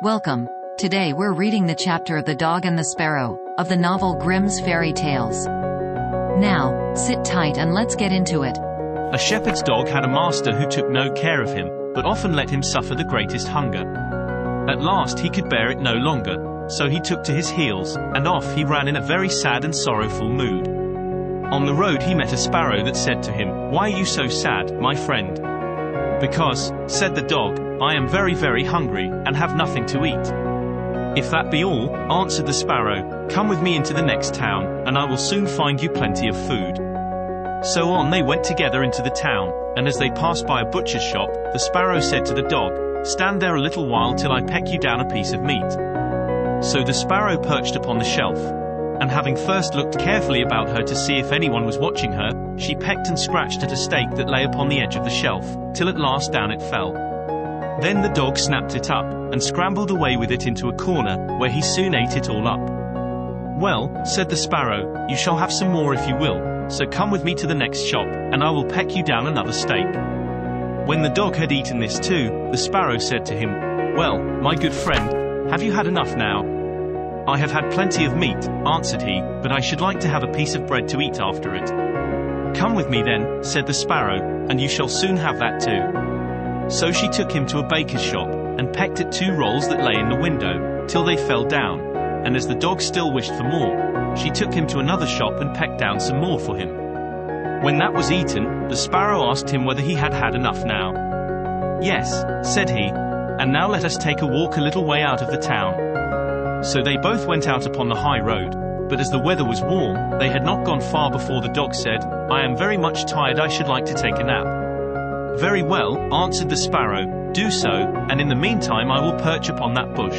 Welcome. Today we're reading the chapter of The Dog and the Sparrow, of the novel Grimm's Fairy Tales. Now, sit tight and let's get into it. A shepherd's dog had a master who took no care of him, but often let him suffer the greatest hunger. At last he could bear it no longer, so he took to his heels, and off he ran in a very sad and sorrowful mood. On the road he met a sparrow that said to him, "Why are you so sad, my friend?" "Because," said the dog, "I am very, very hungry, and have nothing to eat." "If that be all," answered the sparrow, "come with me into the next town, and I will soon find you plenty of food." So on they went together into the town, and as they passed by a butcher's shop, the sparrow said to the dog, "Stand there a little while till I peck you down a piece of meat." So the sparrow perched upon the shelf, and having first looked carefully about her to see if anyone was watching her, she pecked and scratched at a steak that lay upon the edge of the shelf, till at last down it fell. Then the dog snapped it up, and scrambled away with it into a corner, where he soon ate it all up. "Well," said the sparrow, "you shall have some more if you will, so come with me to the next shop, and I will peck you down another steak." When the dog had eaten this too, the sparrow said to him, "Well, my good friend, have you had enough now?" "I have had plenty of meat," answered he, "but I should like to have a piece of bread to eat after it." "Come with me then," said the sparrow, "and you shall soon have that too." So she took him to a baker's shop, and pecked at 2 rolls that lay in the window, till they fell down, and as the dog still wished for more, she took him to another shop and pecked down some more for him. When that was eaten, the sparrow asked him whether he had had enough now. "Yes," said he, "and now let us take a walk a little way out of the town." So they both went out upon the high road, but as the weather was warm, they had not gone far before the dog said, "I am very much tired, I should like to take a nap." "Very well," answered the sparrow, "do so, and in the meantime I will perch upon that bush."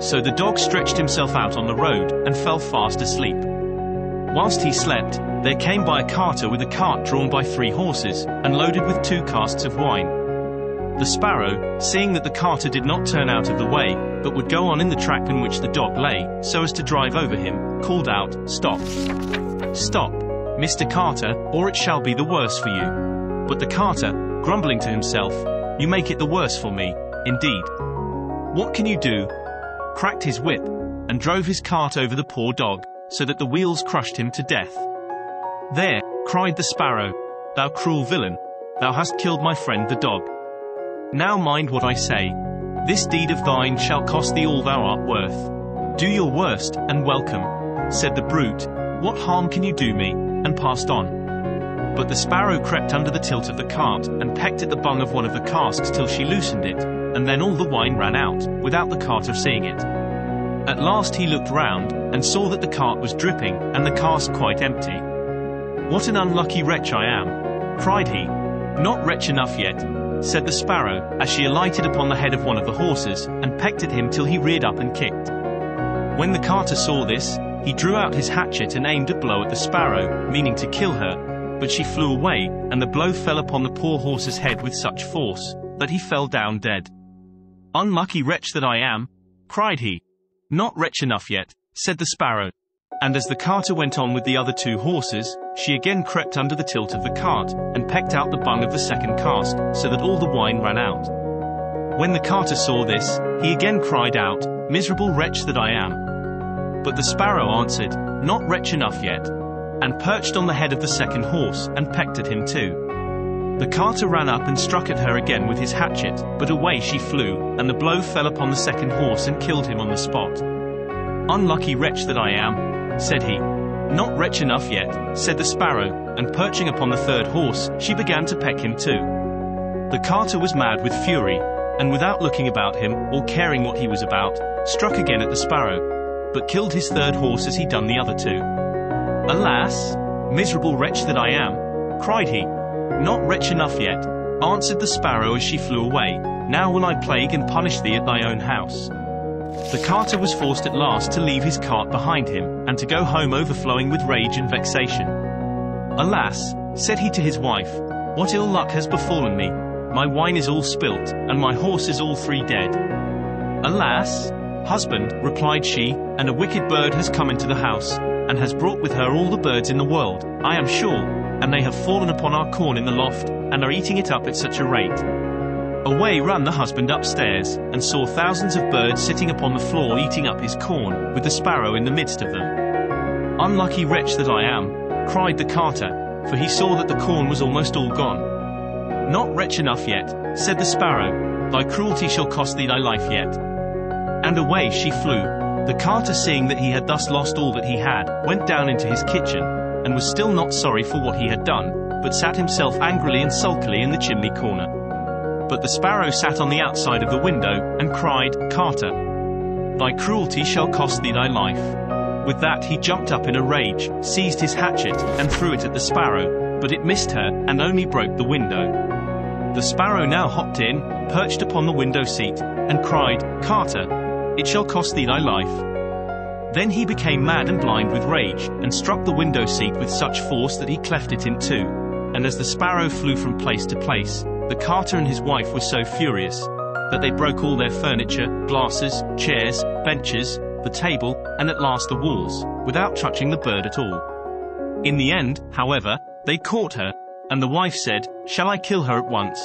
So the dog stretched himself out on the road, and fell fast asleep. Whilst he slept, there came by a carter with a cart drawn by 3 horses, and loaded with 2 casks of wine. The sparrow, seeing that the carter did not turn out of the way, but would go on in the track in which the dog lay, so as to drive over him, called out, "Stop! Stop, Mr. Carter, or it shall be the worse for you." But the carter, grumbling to himself, "You make it the worse for me, indeed. What can you do?" cracked his whip, and drove his cart over the poor dog, so that the wheels crushed him to death. "There," cried the sparrow, "thou cruel villain, thou hast killed my friend the dog. Now mind what I say. This deed of thine shall cost thee all thou art worth. Do your worst, and welcome." Said the brute, "What harm can you do me?" and passed on. But the sparrow crept under the tilt of the cart, and pecked at the bung of one of the casks till she loosened it, and then all the wine ran out, without the carter seeing it. At last he looked round, and saw that the cart was dripping, and the cask quite empty. "What an unlucky wretch I am!" cried he. "Not wretch enough yet," said the sparrow, as she alighted upon the head of one of the horses, and pecked at him till he reared up and kicked. When the carter saw this, he drew out his hatchet and aimed a blow at the sparrow, meaning to kill her, but she flew away, and the blow fell upon the poor horse's head with such force, that he fell down dead. "Unlucky wretch that I am!" cried he. "Not wretch enough yet," said the sparrow. And as the carter went on with the other 2 horses, she again crept under the tilt of the cart, and pecked out the bung of the second cask, so that all the wine ran out. When the carter saw this, he again cried out, "Miserable wretch that I am!" But the sparrow answered, "Not wretch enough yet," and perched on the head of the second horse, and pecked at him too. The carter ran up and struck at her again with his hatchet, but away she flew, and the blow fell upon the second horse and killed him on the spot. "Unlucky wretch that I am," said he. "Not wretch enough yet," said the sparrow, and perching upon the 3rd horse, she began to peck him too. The carter was mad with fury, and without looking about him, or caring what he was about, struck again at the sparrow, but killed his 3rd horse as he done the other 2. "Alas! Miserable wretch that I am," cried he. "Not wretch enough yet," answered the sparrow as she flew away. "Now will I plague and punish thee at thy own house." The carter was forced at last to leave his cart behind him, and to go home overflowing with rage and vexation. "Alas," said he to his wife, "what ill luck has befallen me! My wine is all spilt, and my horses all 3 dead." "Alas, husband," replied she, "and a wicked bird has come into the house, and has brought with her all the birds in the world, I am sure, and they have fallen upon our corn in the loft, and are eating it up at such a rate. Away ran the husband upstairs, and saw thousands of birds sitting upon the floor eating up his corn, with the sparrow in the midst of them. "Unlucky wretch that I am," cried the carter, for he saw that the corn was almost all gone. "Not wretch enough yet," said the sparrow, "thy cruelty shall cost thee thy life yet." And away she flew. The carter, seeing that he had thus lost all that he had, went down into his kitchen, and was still not sorry for what he had done, but sat himself angrily and sulkily in the chimney corner. But the sparrow sat on the outside of the window, and cried, "Carter, thy cruelty shall cost thee thy life." With that he jumped up in a rage, seized his hatchet, and threw it at the sparrow, but it missed her, and only broke the window. The sparrow now hopped in, perched upon the window seat, and cried, "Carter, it shall cost thee thy life." Then he became mad and blind with rage, and struck the window seat with such force that he cleft it in two. And as the sparrow flew from place to place, the carter and his wife were so furious that they broke all their furniture, glasses, chairs, benches, the table, and at last the walls, without touching the bird at all. In the end, however, they caught her, and the wife said, "Shall I kill her at once?"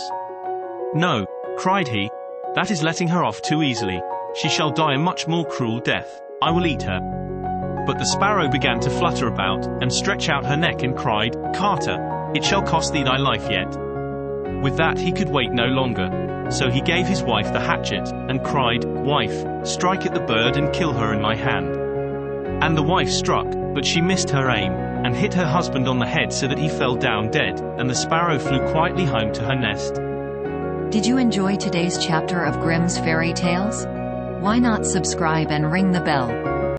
"No," cried he, "that is letting her off too easily. She shall die a much more cruel death. I will eat her." But the sparrow began to flutter about, and stretch out her neck, and cried, "Carter, it shall cost thee thy life yet." With that he could wait no longer, so he gave his wife the hatchet, and cried, "Wife, strike at the bird and kill her in my hand." And the wife struck, but she missed her aim, and hit her husband on the head so that he fell down dead, and the sparrow flew quietly home to her nest. Did you enjoy today's chapter of Grimm's Fairy Tales? Why not subscribe and ring the bell?